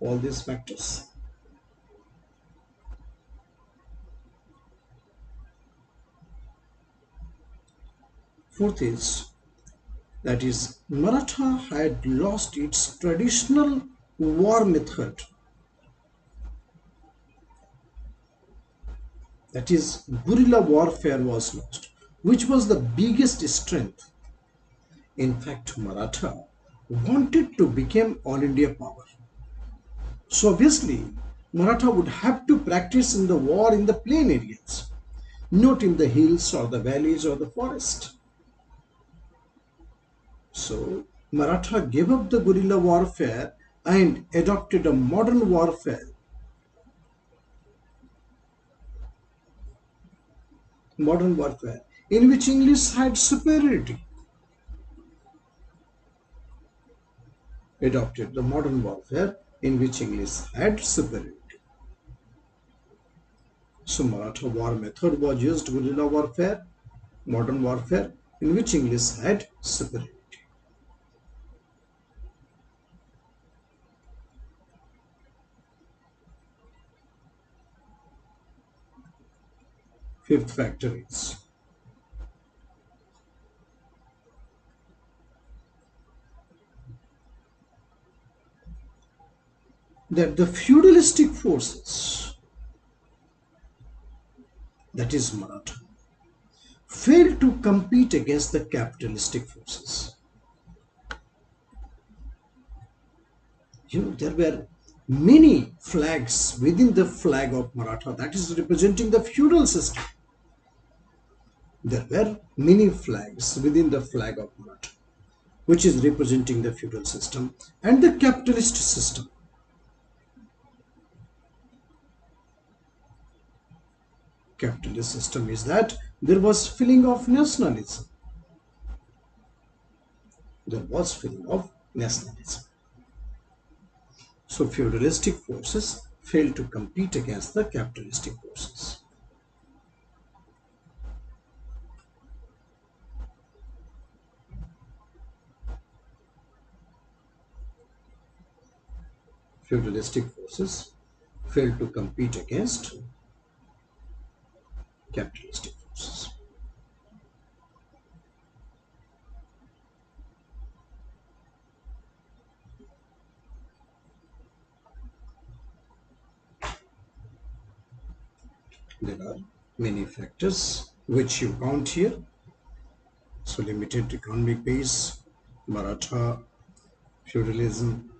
A: all these factors. Fourth is that is Maratha had lost its traditional war method, that is guerrilla warfare was lost, which was the biggest strength. In fact, Maratha wanted to become all India power. So obviously, Maratha would have to practice in the war in the plain areas, not in the hills or the valleys or the forest. So Maratha gave up the guerrilla warfare and adopted a modern warfare. Modern warfare in which English had superiority. Adopted the modern warfare in which English had superiority. So Maratha war method was used guerrilla warfare, modern warfare in which English had superiority. Fifth factor is that the feudalistic forces, that is Maratha, failed to compete against the capitalistic forces. There were many flags within the flag of Maratha that is representing the feudal system. There were many flags within the flag of Maratha, which is representing the feudal system and the capitalist system. Capitalist system is that there was feeling of nationalism. There was feeling of nationalism. So feudalistic forces failed to compete against the capitalistic forces. Feudalistic forces failed to compete against capitalistic forces. There are many factors which you count here. So limited economic base, Maratha, feudalism,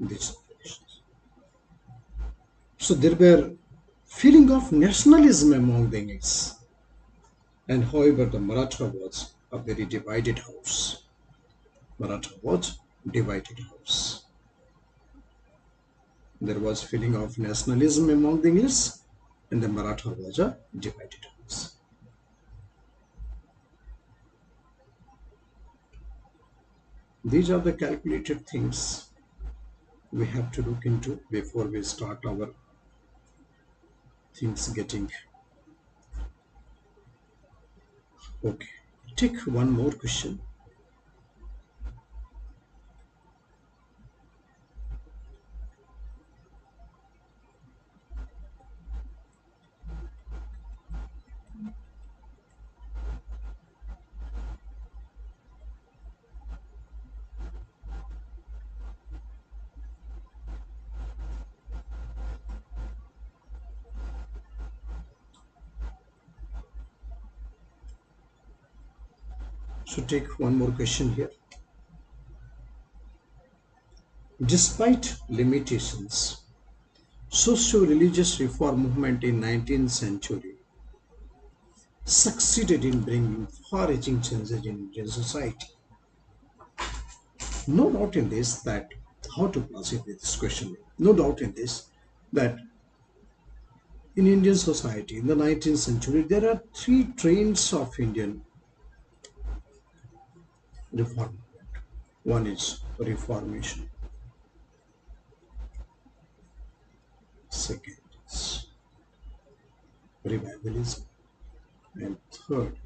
A: these operations. So there were feeling of nationalism among the English. And however, the Maratha was a very divided house. Maratha was divided house. There was feeling of nationalism among the English, and the Maratha was a divided house. These are the calculated things we have to look into before we start our things getting okay. Take one more question. So take one more question here. Despite limitations, socio-religious reform movement in 19th century succeeded in bringing far-reaching changes in Indian society. No doubt in this that how to proceed with this question. No doubt in this that in Indian society in the 19th century there are three trains of Indian reform. One is Reformation, second is Revivalism, and third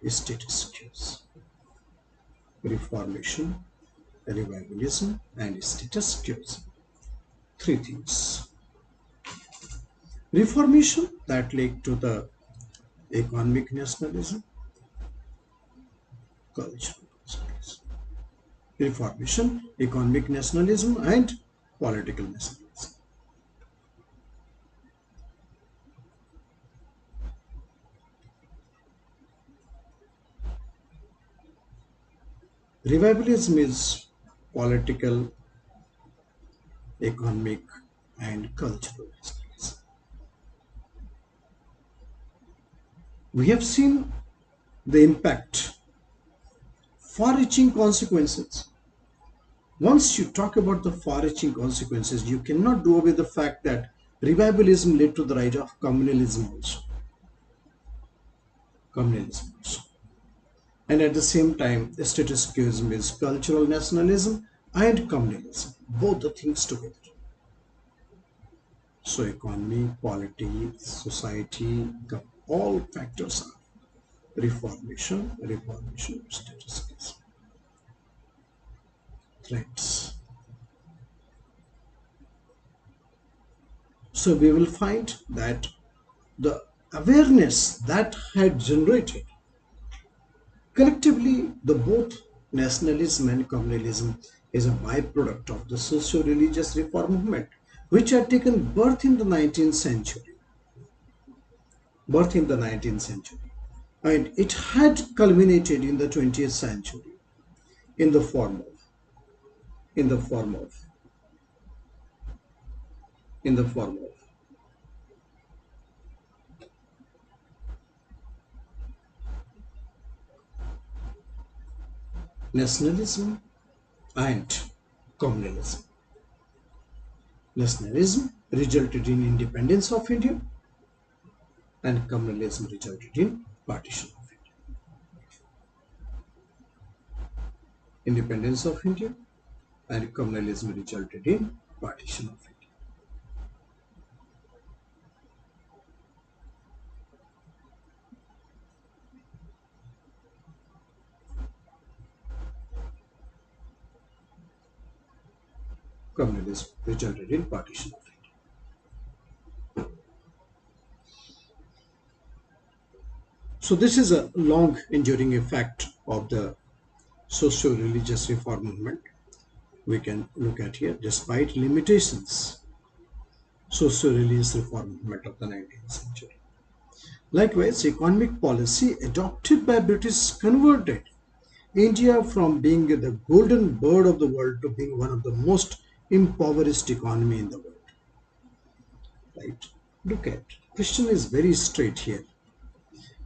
A: is status quo. Reformation, Revivalism, and status quo. Three things. Reformation that led to the economic nationalism, cultural nationalism. Reformation, economic nationalism, and political nationalism. Revivalism is political, economic, and cultural nationalism. We have seen the impact, far-reaching consequences. Once you talk about the far-reaching consequences, you cannot do away the fact that revivalism led to the rise of communalism also. Communalism also. And at the same time, status quoism is cultural nationalism and communalism, both the things together. So economy, politics, society, all factors are reformation, status quoism. Threats. So we will find that the awareness that had generated collectively the both nationalism and communalism is a byproduct of the socio-religious reform movement which had taken birth in the 19th century. And it had culminated in the 20th century in the form of in the form of in the form of nationalism and communalism. Nationalism resulted in independence of India and communalism resulted in partition of India. Independence of India and communalism resulted in partition of India. Communism resulted in partition of India. So this is a long enduring effect of the socio-religious reform movement. We can look at here, despite limitations, socio-religious reform movement of the 19th century. Likewise, economic policy adopted by British converted India from being the golden bird of the world to being one of the most impoverished economy in the world. Right? Look at, question is very straight here.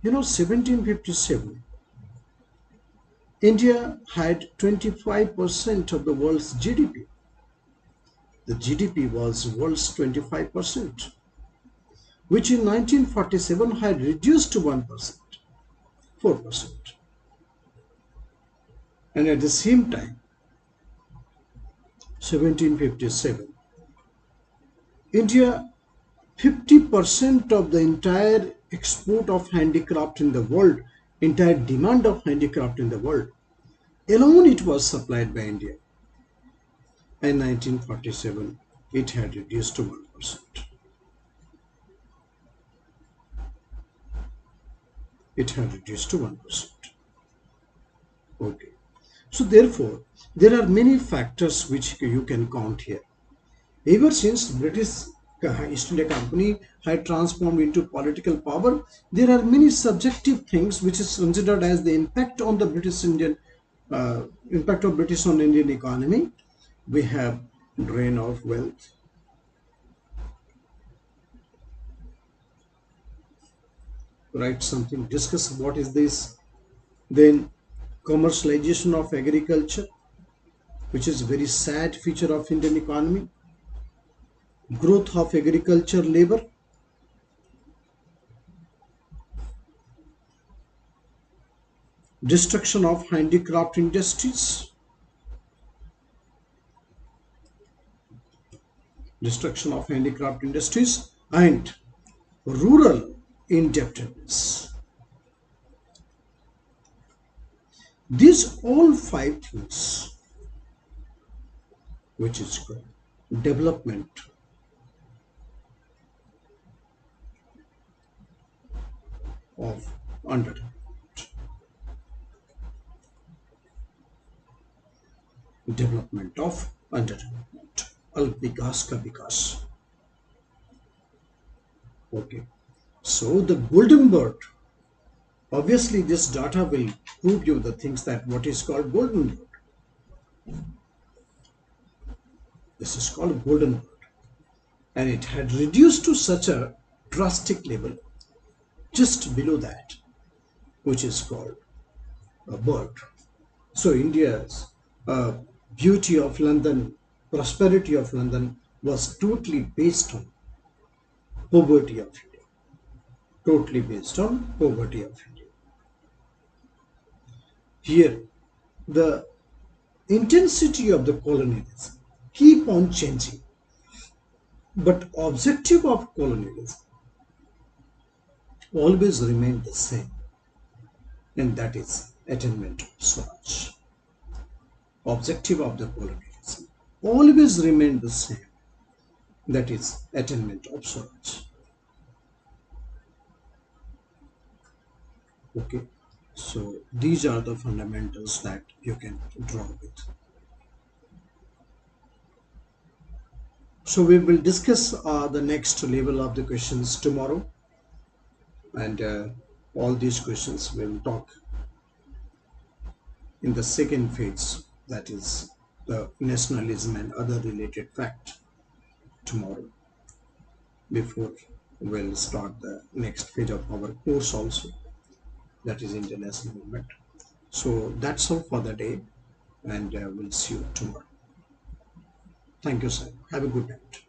A: 1757, India had 25% of the world's GDP. The GDP was world's 25%, which in 1947 had reduced to 1%, 4%. And at the same time, 1757, India 50% of the entire export of handicraft in the world, entire demand of handicraft in the world, alone it was supplied by India. In 1947, it had reduced to 1%. It had reduced to 1%. Okay. So therefore, there are many factors which you can count here. Ever since British East India Company had transformed into political power, there are many subjective things which is considered as the impact on the impact of British on Indian economy. We have drain of wealth, write something, discuss what is this. Then commercialization of agriculture, which is a very sad feature of Indian economy. Growth of agriculture labor, destruction of handicraft industries, and rural indebtedness. These all five things, which is called development of underdevelopment, development of underdevelopment, al vikas ka vikas. Okay, so the golden bird, obviously this data will prove you the things that what is called golden bird. This is called golden bird, and it had reduced to such a drastic level just below that, which is called a bird. So India's beauty of London, prosperity of London was totally based on poverty of India. Totally based on poverty of India. Here, the intensity of the colonialism keep on changing, but objective of colonialism always remained the same, and that is attainment of Swaraj. Objective of the colonialism always remained the same, that is attainment of Swaraj. Okay, so these are the fundamentals that you can draw with. So we will discuss the next level of the questions tomorrow, and all these questions we will talk in the second phase, that is the nationalism and other related fact, tomorrow, before we'll start the next phase of our course also, that is international movement. So that's all for the day, and we'll see you tomorrow. Thank you, sir. Have a good night.